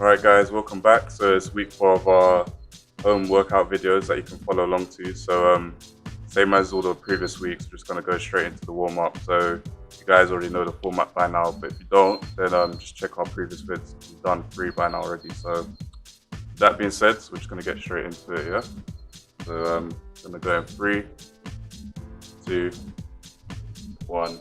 Alright guys, welcome back. So it's week 4 of our home workout videos that you can follow along to. So same as all the previous weeks, we're just going to go straight into the warm-up. So you guys already know the format by now, but if you don't, then just check our previous vids. We've done 3 by now already. So that being said, we're just going to get straight into it, yeah? So I'm going to go in 3, 2, 1.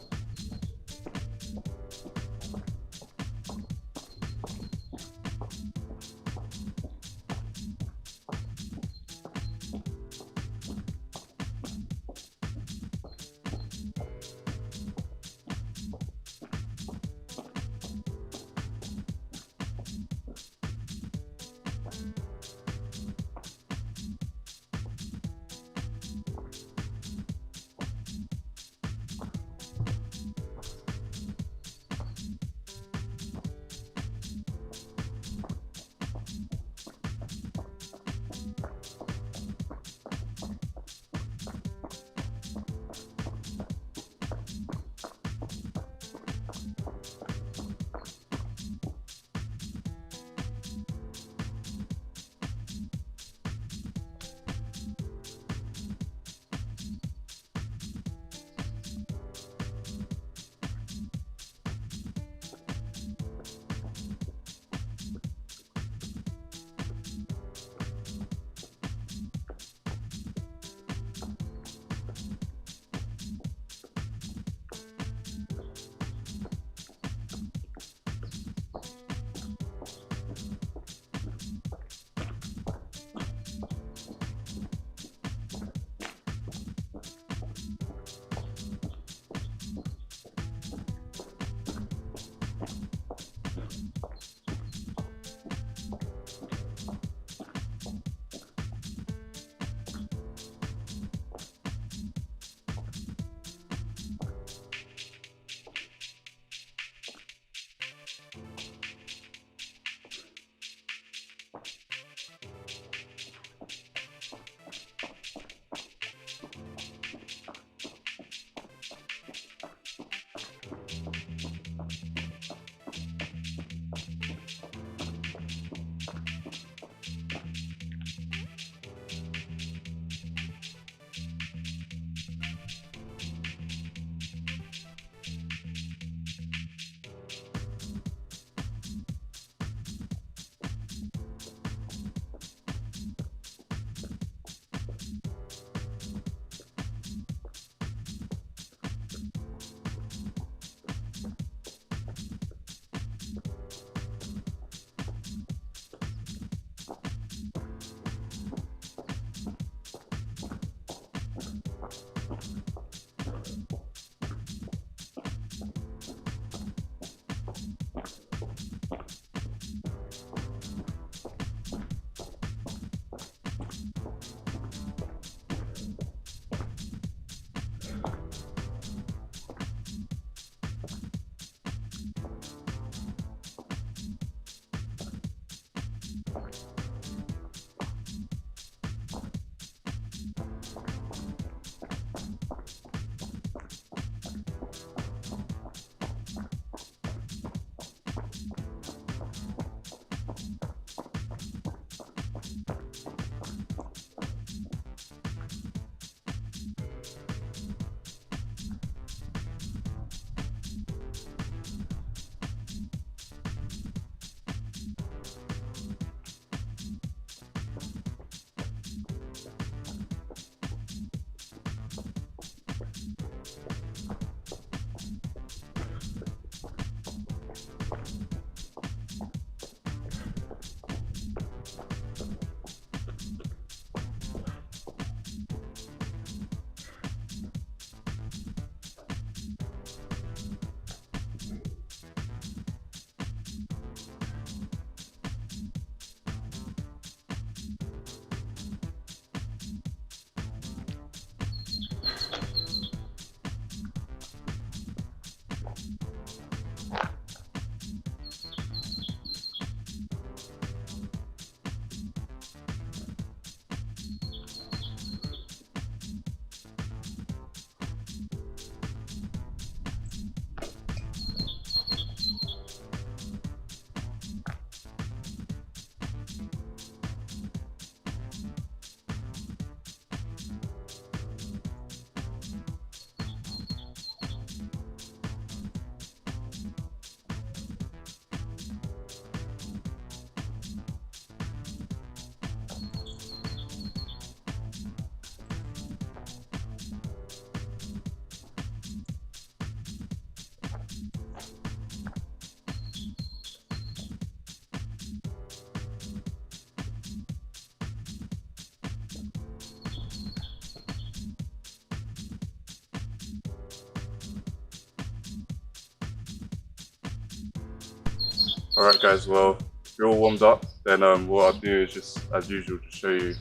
Alright guys, well, if you're all warmed up, then what I'll do is just, as usual, just show you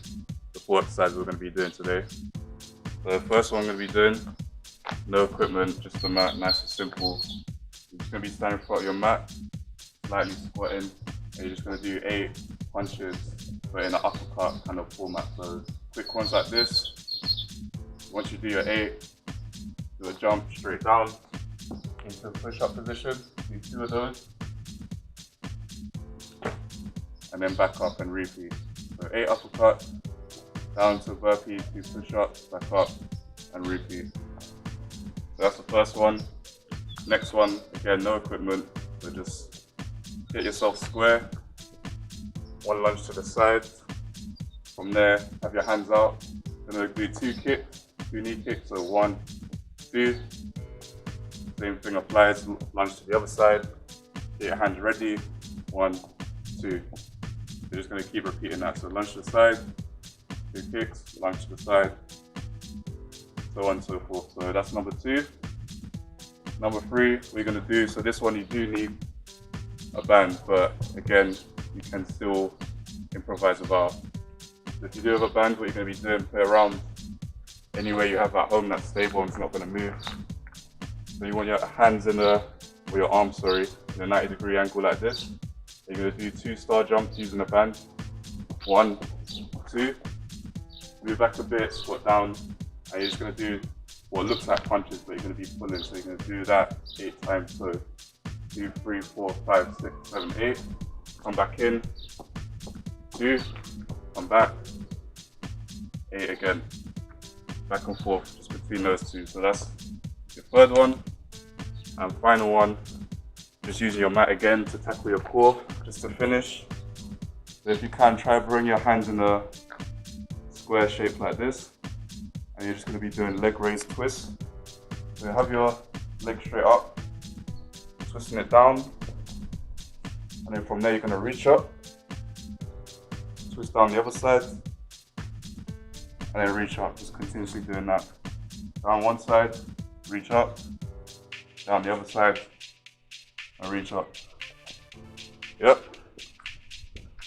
the 4 exercises we're going to be doing today. So the first one I'm going to be doing, no equipment, just the mat, nice and simple. You're just going to be standing in front of your mat, slightly squatting, and you're just going to do 8 punches, but in an uppercut kind of format. So quick ones like this. Once you do your 8, do a jump straight down into a push-up position, do 2 of those, and then back up and repeat. So 8 uppercut, down to burpee, 2 push-ups, back up and repeat. So that's the first one. Next one, again, no equipment, so just get yourself square, 1 lunge to the side. From there, have your hands out. Gonna do 2 kicks, 2 knee kicks, so 1, 2. Same thing applies, lunge to the other side. Get your hands ready, 1, 2. You're just going to keep repeating that. So lunge to the side, 2 kicks, lunge to the side, so on and so forth. So that's number 2. Number 3, we're going to do, so this one you do need a band, but again, you can still improvise without. So if you do have a band, what you're going to be doing, play around anywhere you have at home that's stable and it's not going to move. So you want your hands in the, or your arms, sorry, in a 90-degree angle like this. You're going to do 2 star jumps using a band. 1, 2. Move back a bit, squat down, and you're just going to do what looks like punches, but you're going to be pulling. So you're going to do that 8 times. So 2, 3, 4, 5, 6, 7, 8. Come back in. 2. Come back. 8 again. Back and forth just between those 2. So that's your third one. And final one. Just using your mat again to tackle your core, just to finish. So if you can, try bring your hands in a square shape like this, and you're just going to be doing leg raise twists. So you have your leg straight up, twisting it down, and then from there you're going to reach up, twist down the other side, and then reach up, just continuously doing that. Down one side, reach up, down the other side, and reach up. Yep.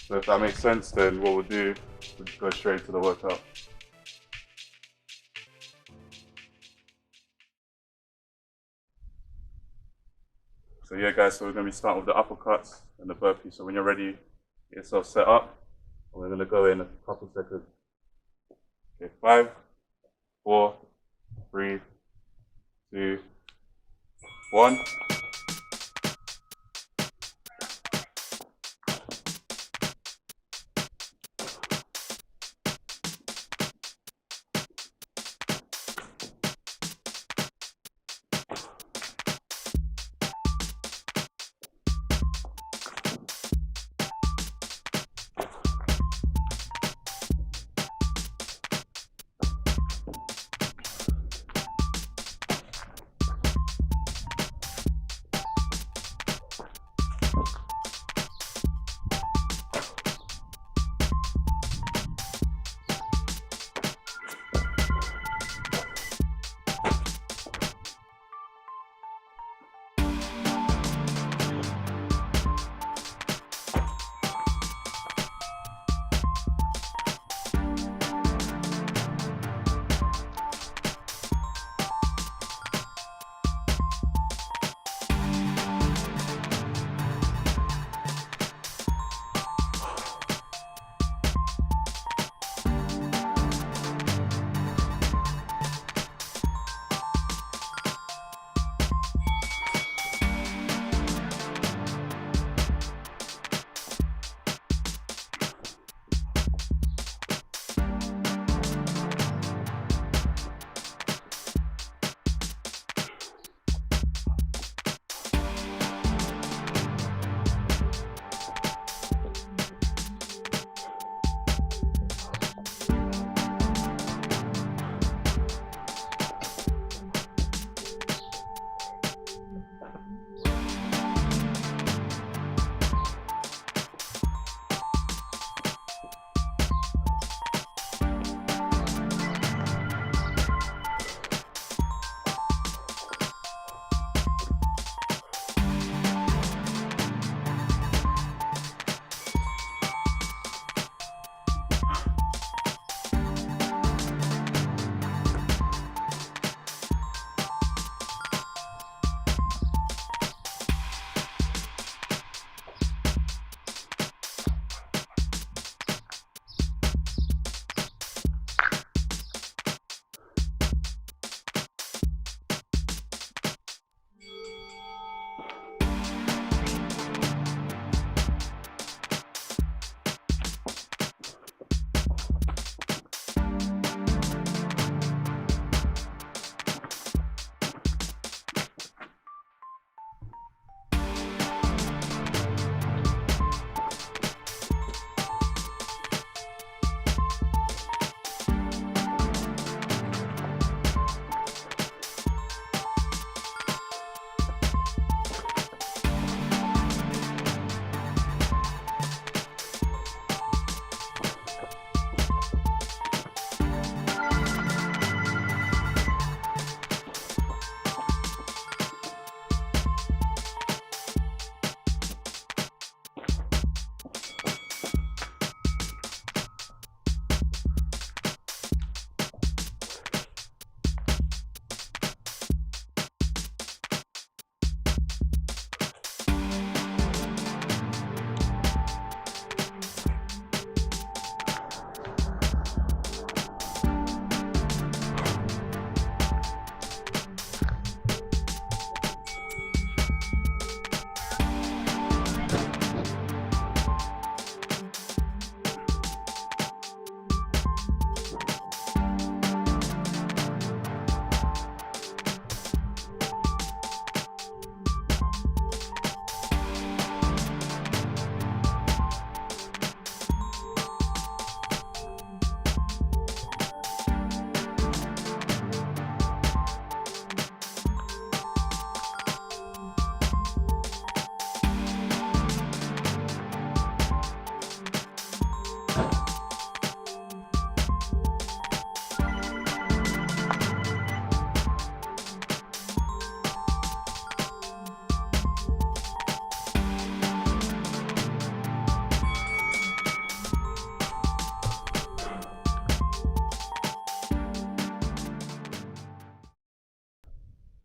So if that makes sense, then what we'll do, we'll just go straight to the workout. So yeah guys, so we're going to be starting with the uppercuts and the burpee. So when you're ready, get yourself set up. And we're going to go in a couple seconds. Okay, 5, 4, 3, 2, 1.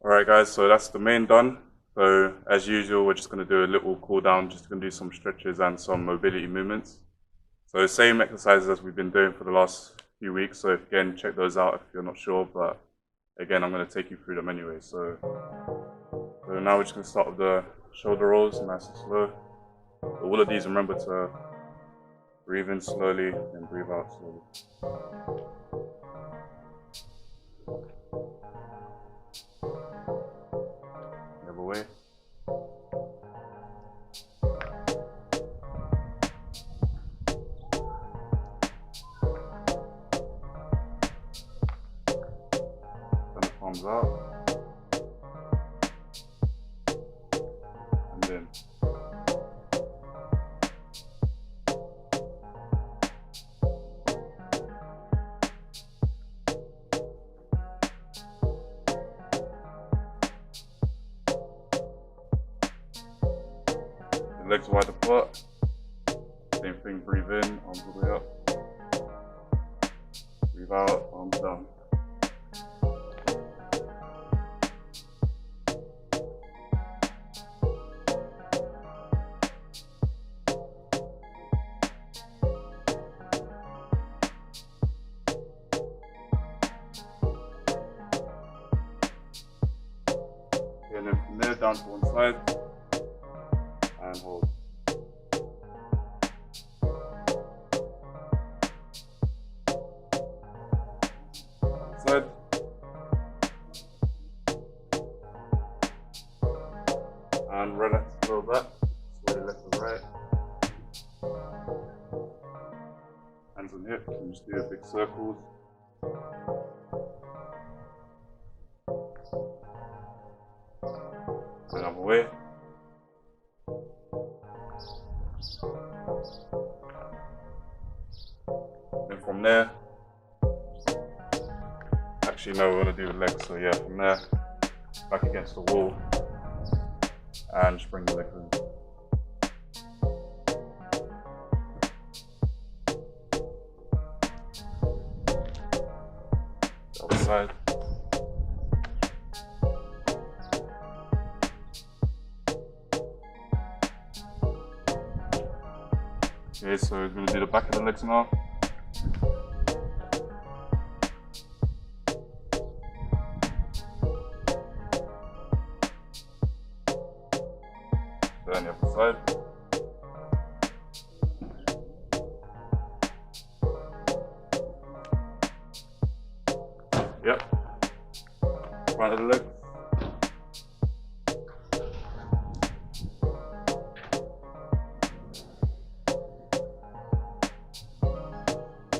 Alright guys, so that's the main done. So as usual, we're just going to do a little cool down, just going to do some stretches and some mobility movements. So same exercises as we've been doing for the last few weeks. So again, check those out if you're not sure, but again, I'm going to take you through them anyway. So now we're just going to start with the shoulder rolls, nice and slow. So all of these, remember to breathe in slowly and breathe out slowly. The other way. Turn the palms out. And in. Legs wide apart. Same thing, breathe in, arms all the way up. Breathe out, arms down. And then from there, down to one side. And hold. Side. And relax a little bit. Sway left to right. Hands on hips, and just do a big circles. Another way. Then from there, actually no, we're going to do the legs, so yeah, from there, back against the wall, and just bring the legs in. The other side. Okay, so we're going to do the back of the legs now. Then the other side. Yep. Front of the leg.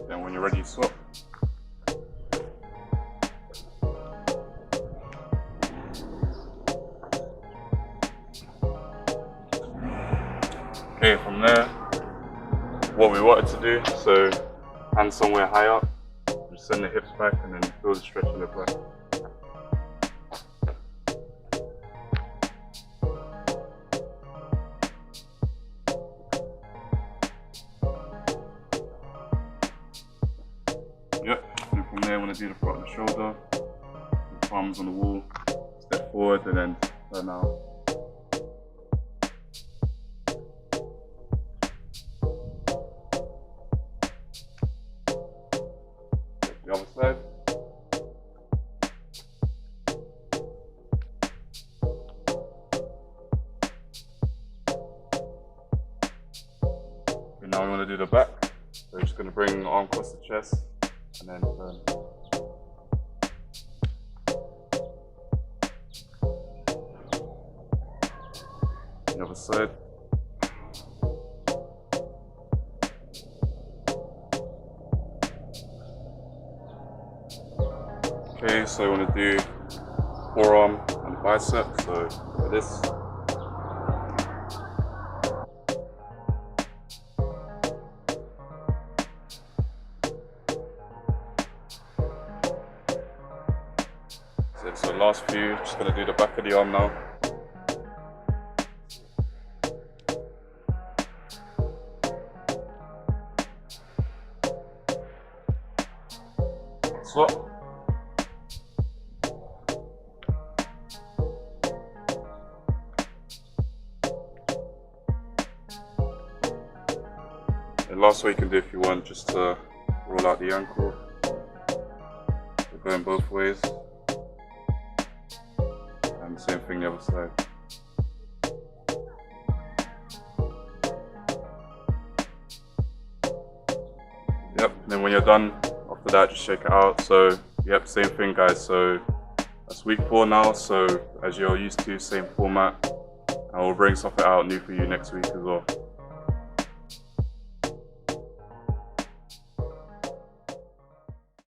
Then when you're ready, swap. Okay, from there, what we wanted to do, so hands somewhere high up, just send the hips back and then feel the stretch in the back. Yep, and from there, I want to do the front of the shoulder, the palms on the wall, step forward and then turn out. The other side. Okay, now we want to do the back. So we're just going to bring the arm across the chest and then turn. The other side. Okay, so I want to do forearm and bicep, so for this. So last few, just going to do the back of the arm now. Swap. last way you can do if you want, just to roll out the ankle. We're going both ways. And the same thing the other side. Yep, and then when you're done, after that, just shake it out. So, yep, same thing, guys. So, that's week 4 now. So, as you're used to, same format. And we'll bring something out new for you next week as well.